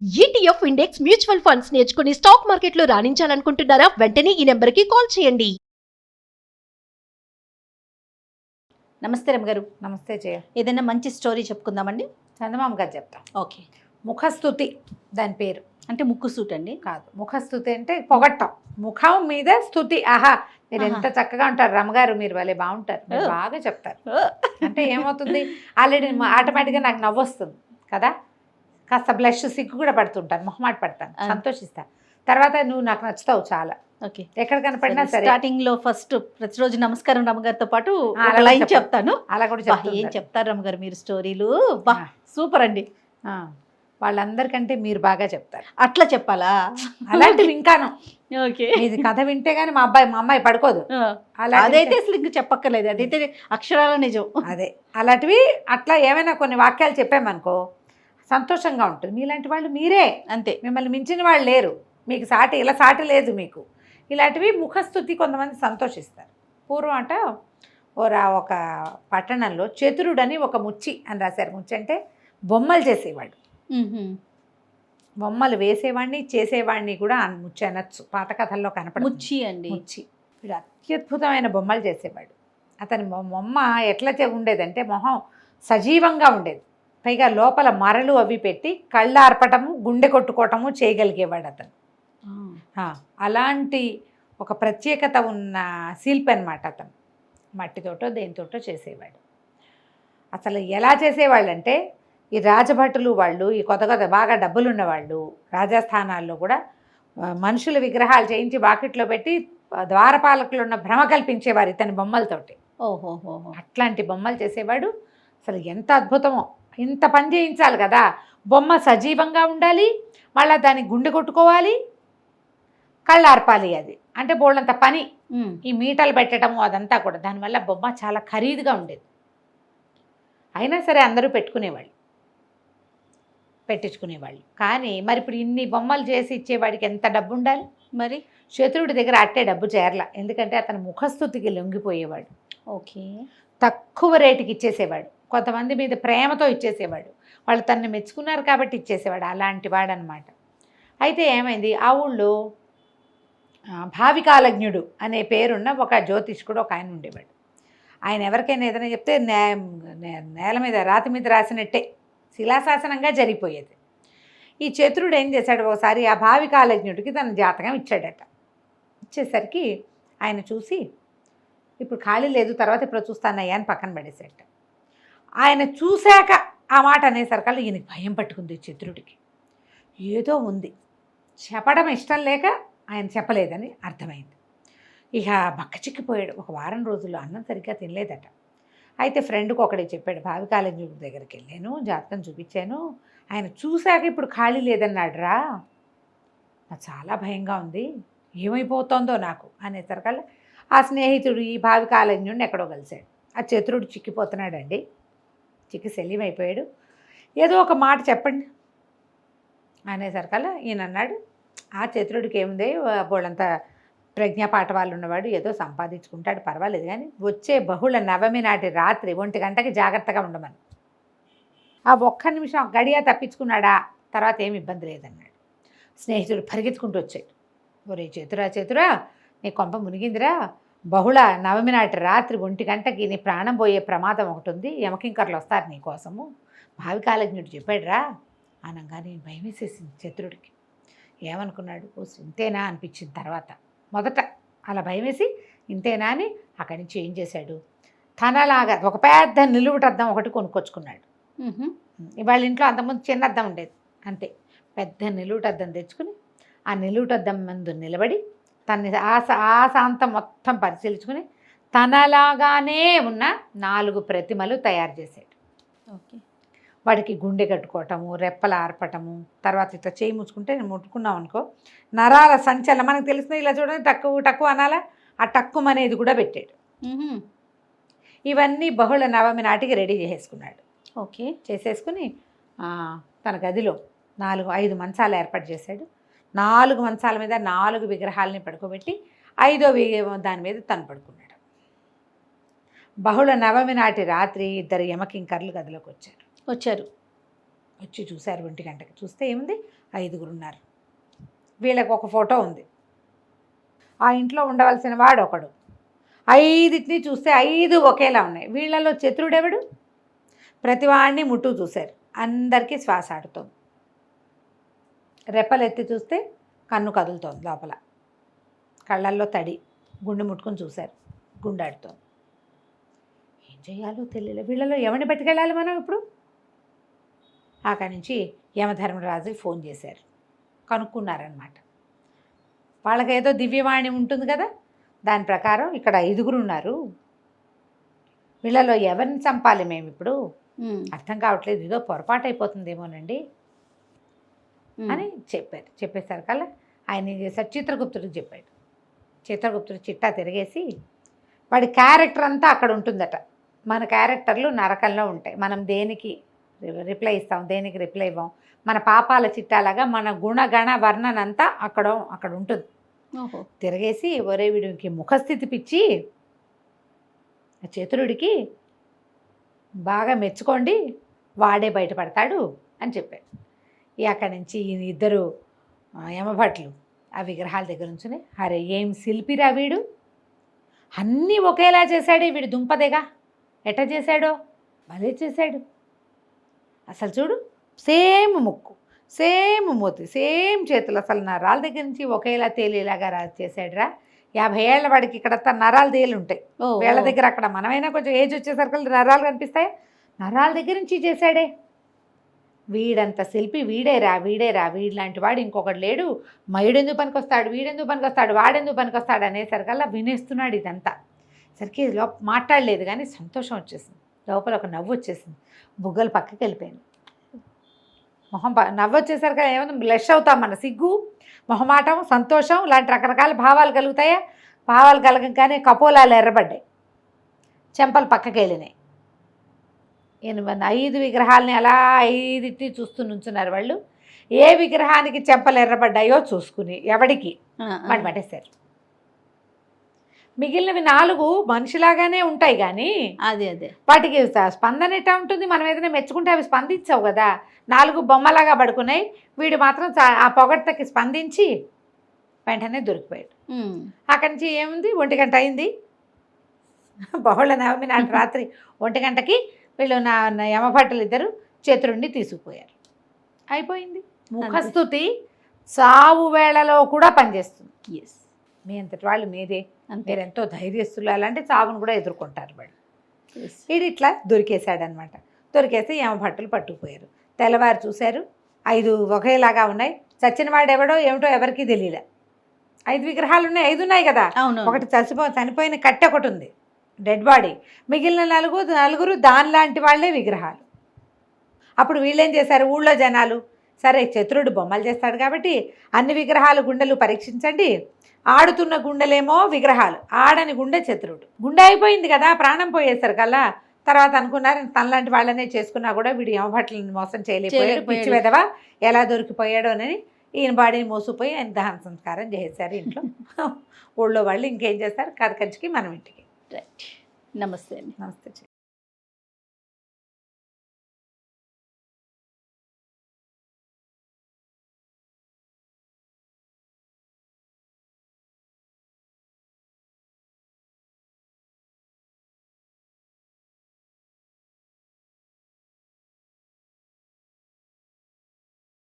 ETF index mutual funds నేర్చుకుని stock మార్కెట్లో రాణించాలనుకుంటున్నారా? వెంటనే ఈ నెంబర్కి కాల్ చేయండి. నమస్తే రమగారు. నమస్తే జయ. ఏదైనా మంచి స్టోరీ చెప్పుకుందామండి. చందమామ గారు చెప్తా. ఓకే. ముఖస్తుతి దాని పేరు. అంటే ముక్కు సూట్ అండి? కాదు, ముఖస్తుతి అంటే పొగట్టం, ముఖం మీద స్తుతి. ఆహా, మీరు ఎంత చక్కగా ఉంటారు రమగారు, మీరు వాళ్ళే బాగుంటారు, మీరు బాగా చెప్తారు. అంటే ఏమవుతుంది, ఆల్రెడీ ఆటోమేటిక్గా నాకు నవ్వు వస్తుంది కదా, కాస్త బ్లష్ సిగ్గు కూడా పడుతుంటాను, మొహమాట పడతాను, సంతోషిస్తాను. తర్వాత నువ్వు నాకు నచ్చుతావు చాలా. ఓకే. ఎక్కడ కనపడినా సరే స్టార్టింగ్ లో ఫస్ట్ ప్రతిరోజు నమస్కారం రమగారితో పాటు లైన్ చెప్తాను. అలా కూడా ఏం చెప్తారు రమగారు మీరు స్టోరీలు, బా సూపర్ అండి. వాళ్ళందరికంటే మీరు బాగా చెప్తారు. అట్లా చెప్పాలా? అలాంటివి ఇంకాను. ఓకే. ఇది కథ వింటే గానీ మా అమ్మాయి పడుకోదు. అదైతే అసలు ఇంక చెప్పక్కర్లేదు, అదైతే అక్షరాల నిజం. అదే అలాంటివి. అట్లా ఏమైనా కొన్ని వాక్యాలు చెప్పామనుకో సంతోషంగా ఉంటుంది. మీలాంటి వాళ్ళు మీరే, అంతే, మిమ్మల్ని మించిన వాళ్ళు లేరు, మీకు సాటి ఇలా సాటి లేదు మీకు. ఇలాంటివి ముఖస్తుతి కొంతమంది సంతోషిస్తారు. పూర్వం అట ఒక పట్టణంలో చతురుడని ఒక ముచ్చి అని రాశారు. ముచ్చి అంటే బొమ్మలు చేసేవాడు. బొమ్మలు వేసేవాడిని చేసేవాడిని కూడా ముచ్చి అనొచ్చు. పాత కథల్లో కనపడ ముచ్చి అండి. ముచ్చి వీడు అత్యద్భుతమైన బొమ్మలు చేసేవాడు. అతని బొమ్మ ఎట్లా ఉండేదంటే మొహం సజీవంగా ఉండేది, పైగా లోపల మరలు అవి పెట్టి కళ్ళు ఆర్పటము గుండె కొట్టుకోవటము చేయగలిగేవాడు అతను. అలాంటి ఒక ప్రత్యేకత ఉన్న శిల్పి అనమాట అతను. మట్టితోటో దేనితోటో చేసేవాడు. అసలు ఎలా చేసేవాళ్ళంటే ఈ రాజభటులు వాళ్ళు, ఈ కొత్త బాగా డబ్బులున్న వాళ్ళు రాజస్థానాల్లో కూడా మనుషుల విగ్రహాలు చేయించి వాకిట్లో పెట్టి ద్వారపాలకులు ఉన్న భ్రమ కల్పించేవారు ఇతని బొమ్మలతోటి. ఓహోహో. అట్లాంటి బొమ్మలు చేసేవాడు. అసలు ఎంత అద్భుతమో. ఇంత పని చేయించాలి కదా, బొమ్మ సజీవంగా ఉండాలి, మళ్ళీ దాన్ని గుండె కొట్టుకోవాలి, కళ్ళార్పాలి. అది అంటే బోళ్ళంత పని. ఈ మీటలు పెట్టడము అదంతా కూడా. దానివల్ల బొమ్మ చాలా ఖరీదుగా ఉండేది. అయినా సరే అందరూ పెట్టించుకునేవాళ్ళు. కానీ మరి ఇప్పుడు ఇన్ని బొమ్మలు చేసి ఇచ్చేవాడికి ఎంత డబ్బు ఉండాలి? మరి శత్రుడి దగ్గర అట్టే డబ్బు చేరల. ఎందుకంటే అతను ముఖస్తుతికి లొంగిపోయేవాడు. ఓకే. తక్కువ రేటుకి ఇచ్చేసేవాడు. కొంతమంది మీద ప్రేమతో ఇచ్చేసేవాడు. వాళ్ళు తనని మెచ్చుకున్నారు కాబట్టి ఇచ్చేసేవాడు. అలాంటి వాడు అనమాట. అయితే ఏమైంది, ఆ ఊళ్ళో భావికాలజ్ఞుడు అనే పేరున్న ఒక జ్యోతిష్కుడు ఒక ఆయన ఉండేవాడు. ఆయన ఎవరికైనా ఏదైనా చెప్తే నేల మీద రాతి మీద రాసినట్టే శిలాశాసనంగా జరిగిపోయేది. ఈ చతురుడు ఏం చేశాడు, ఒకసారి ఆ భావికాలజ్ఞుడికి తన జాతకం ఇచ్చాడట. ఇచ్చేసరికి ఆయన చూసి ఇప్పుడు ఖాళీ లేదు, తర్వాత ఇప్పుడు చూస్తానయ్యా అని పక్కన పడేసేట. ఆయన చూశాక ఆ మాట అనేసరికల్లా ఈయనకి భయం పట్టుకుంది చతురుడికి. ఏదో ఉంది, చెప్పడం ఇష్టం లేక ఆయన చెప్పలేదని అర్థమైంది. ఇక బక్కచిక్కిపోయాడు. ఒక వారం రోజుల్లో అన్నం సరిగ్గా తినలేదట. అయితే ఫ్రెండ్కి ఒకడే చెప్పాడు, భావికాలజ్ఞుడి దగ్గరికి వెళ్ళాను, జాతకం చూపించాను, ఆయన చూశాక ఇప్పుడు ఖాళీ లేదన్నాడు రా, నాకు చాలా భయంగా ఉంది, ఏమైపోతుందో నాకు అనేసరికల్లా ఆ స్నేహితుడు ఈ భావికాలజ్ఞుడిని ఎక్కడో కలిశాడు. ఆ చతురుడు చిక్కిపోతున్నాడండి, చిక్కి శల్యమైపోయాడు, ఏదో ఒక మాట చెప్పండి అనేసరికల్లా ఈయన అన్నాడు, ఆ చతురుడికి ఏముంది, వాళ్ళంతా ప్రజ్ఞాపాఠ వాళ్ళు ఉన్నవాడు, ఏదో సంపాదించుకుంటాడు, పర్వాలేదు, కానీ వచ్చే బహుళ నవమి నాటి రాత్రి 1 గంటకి జాగ్రత్తగా ఉండమని. ఆ ఒక్క నిమిషం గడియా తప్పించుకున్నాడా, తర్వాత ఏమి ఇబ్బంది లేదన్నాడు. స్నేహితుడు పరిగెత్తుకుంటూ వచ్చాడు, ఒరే చతురా నీ కొంప మునిగిందిరా, బహుళ నవమి నాటి రాత్రి 1 గంటకి నీ ప్రాణం పోయే ప్రమాదం ఒకటి ఉంది, యమకింకర్లు వస్తారు నీ కోసము, భావికాలజ్ఞుడు చెప్పాడురా అనగానే భయం వేసేసింది చతురుడికి. ఏమనుకున్నాడు, ఓ ఇంతేనా అనిపించింది. తర్వాత మొదట అలా భయం వేసి ఇంతేనా అని అక్కడి నుంచి ఏం చేశాడు, తనలాగా ఒక పెద్ద నిలువుటద్దం ఒకటి కొనుక్కొచ్చుకున్నాడు. వాళ్ళ ఇంట్లో అంతకుముందు చిన్న అద్దం ఉండేది, అంతే, పెద్ద నిలువుటద్దం తెచ్చుకుని ఆ నిలువుటద్దం ముందు నిలబడి తన్ని ఆశాంతం మొత్తం పరిశీలించుకుని తనలాగానే ఉన్న 4 ప్రతిమలు తయారు చేశాడు. ఓకే. వాడికి గుండె కట్టుకోవటము, రెప్పలు ఆర్పటము, తర్వాత ఇట్లా చేయి ముచ్చుకుంటే ముట్టుకున్నాం అనుకో నరాల సంచలనం మనకు తెలిసిన, ఇలా చూడండి టక్కు అనాలా, ఆ టక్కుమనేది కూడా పెట్టాడు. ఇవన్నీ బహుళ నవమి నాటికి రెడీ చేసేసుకున్నాడు. ఓకే. చేసేసుకుని తన గదిలో 4-5 మంచాలు ఏర్పాటు చేశాడు. 4 మంచాల మీద 4 విగ్రహాలని పడుకోబెట్టి 5వ దాని మీద తను పడుకున్నాడు. బహుళ నవమి నాటి రాత్రి 2 యమకింకర్లు గదిలోకి వచ్చారు. వచ్చి చూశారు 1 గంటకి. చూస్తే ఏముంది, 5గురు ఉన్నారు. వీళ్ళకి ఒక ఫోటో ఉంది. ఆ ఇంట్లో ఉండవలసిన వాడు ఒకడు. 5టిని చూస్తే 5 ఒకేలా ఉన్నాయి. వీళ్ళలో చతురుడెవడు? ప్రతివాడిని ముట్టు చూశారు. అందరికీ శ్వాస ఆడుతోంది. రెప్పలు ఎత్తి చూస్తే కన్ను కదులుతోంది లోపల. కళ్ళల్లో తడి. గుండె ముట్టుకొని చూశారు, గుండె ఆడుతోంది. ఏం చేయాలో తెలియలేదు. వీళ్ళలో ఎవరిని పట్టుకెళ్ళాలి మనం ఇప్పుడు? అక్కడి నుంచి యమధర్మరాజుకి ఫోన్ చేశారు, కనుక్కున్నారనమాట. వాళ్ళకేదో దివ్యవాణి ఉంటుంది కదా, దాని ప్రకారం ఇక్కడ 5గురు ఉన్నారు, వీళ్ళలో ఎవరిని చంపాలి మేము ఇప్పుడు? అర్థం కావట్లేదు, ఏదో పొరపాటు అయిపోతుందేమోనండి అని చెప్పారు. చెప్పేసరికల్లా ఆయన ఏం చేశారు, చిత్రగుప్తుడికి చెప్పాడు. చిత్రగుప్తుడు చిట్టా తిరిగేసి, వాడి క్యారెక్టర్ అంతా అక్కడ ఉంటుందట. మన క్యారెక్టర్లు నరకంలో ఉంటాయి. మనం దేనికి రిప్లై ఇస్తాం, దేనికి రిప్లై ఇవ్వం. మన పాపాల చిట్టాలాగా మన గుణగణ వర్ణన అంతా అక్కడ ఉంటుంది. తిరిగేసి ఒరే వీడికి ముఖస్థితి పిచ్చి, చతురుడికి బాగా మెచ్చుకోండి, వాడే బయటపడతాడు అని చెప్పాడు. అక్కడి నుంచి ఇద్దరు యమభట్లు ఆ విగ్రహాల దగ్గర నుంచుని, అరే ఏం శిల్పిరా వీడు, అన్నీ ఒకేలా చేశాడే వీడు, దుంపదేగా ఎట్ట చేశాడో భలే చేశాడు. అసలు చూడు, సేమ్ ముక్కు, సేమ్ మూతి, సేమ్ చేతులు, అసలు నరాల దగ్గర నుంచి ఒకేలా తేలిలాగా చేశాడురా. 50 ఏళ్ల వాడికి ఇక్కడ నరాలు తేలి ఉంటాయి, వీళ్ళ దగ్గర అక్కడ మనమైనా కొంచెం ఏజ్ వచ్చేసరికి నరాలు కనిపిస్తాయి. నరాల దగ్గర నుంచి చేశాడే. వీడంత శిల్పి వీడేరా, వీడిలాంటి వాడు ఇంకొకటి లేడు. మయుడెందుకు పనికొస్తాడు, వీడెందుకు పనికొస్తాడు, వాడెందుకు పనికొస్తాడు అనేసరికల్లా వినేస్తున్నాడు ఇదంతా. సరికి మాట్లాడలేదు, కానీ సంతోషం వచ్చేసింది, లోపల ఒక నవ్వు వచ్చేసింది, బుగ్గలు పక్కకి వెళ్ళిపోయాను. మొహం నవ్వు వచ్చేసరికి ఏమైనా బ్లష్ అవుతాం, మన సిగ్గు, మొహమాటం, సంతోషం లాంటి రకరకాల భావాలు కలుగుతాయా. భావాలు కలగగానే కపోలాలు ఎర్రబడ్డాయి, చెంపలు పక్కకి వెళ్ళినాయి. 5 విగ్రహాలని అలా 5టిని చూస్తూ నుంచున్నారు వాళ్ళు. ఏ విగ్రహానికి చెంపలు ఎర్రబడ్డాయో చూసుకుని ఎవడికి వాడు పట్టేశారు. మిగిలినవి 4 మనిషిలాగానే ఉంటాయి, కానీ అదే వాటికి స్పందన ఎట్టా ఉంటుంది? మనం ఏదైనా మెచ్చుకుంటే అవి స్పందించవు కదా. 4 బొమ్మలాగా పడుకున్నాయి. వీడు మాత్రం ఆ పొగడ్తకి స్పందించి వెంటనే దొరికిపోయాడు. అక్కడి నుంచి ఏముంది, 1 గంట అయింది. బహుళ నవమి నాటి రాత్రి 1 గంటకి వీళ్ళు యమభట్టులు ఇద్దరు చతురుణ్ణి తీసుకుపోయారు. అయిపోయింది. ముఖస్థుతి సావు వేళలో కూడా పనిచేస్తుంది. ఎస్, మీ అంతటి వాళ్ళు మీరే, మీరెంతో ధైర్యస్తులు, అలాంటి చావును కూడా ఎదుర్కొంటారు వాళ్ళు. వీడు ఇట్లా దొరికేశాడనమాట. దొరికేస్తే యమభట్టులు పట్టుకుపోయారు. తెల్లవారు చూశారు, 5 ఒకేలాగా ఉన్నాయి. చచ్చిన వాడు ఎవడో ఏమిటో ఎవరికీ తెలియలే. 5 విగ్రహాలు ఉన్నాయి, 5 ఉన్నాయి కదా. ఒకటి చనిపోయిన కట్టె ఒకటి ఉంది, డెడ్ బాడీ. మిగిలిన 4 దానిలాంటి వాళ్ళే విగ్రహాలు. అప్పుడు వీళ్ళేం చేశారు, ఊళ్ళో జనాలు, సరే చతురుడు బొమ్మలు చేస్తాడు కాబట్టి అన్ని విగ్రహాలు గుండెలు పరీక్షించండి. ఆడుతున్న గుండెలేమో విగ్రహాలు, ఆడని గుండె చతురుడు. గుండె అయిపోయింది కదా, ప్రాణం పోయేసరి కల్లా. తర్వాత అనుకున్నారు తనలాంటి వాళ్ళనే చేసుకున్నా కూడా వీడు యమభట్లని మోసం చేయలేకపోయాడు, పిచ్చి వెదవా ఎలా దొరికిపోయాడో అని ఈయన బాడీని మోసుకుపోయి ఆయన దహన సంస్కారం చేశారు ఇంట్లో. ఊళ్ళో వాళ్ళు ఇంకేం చేస్తారు, కథ కంచికి మనం ఇంటికి. రైట్. నమస్తే. నమస్తే.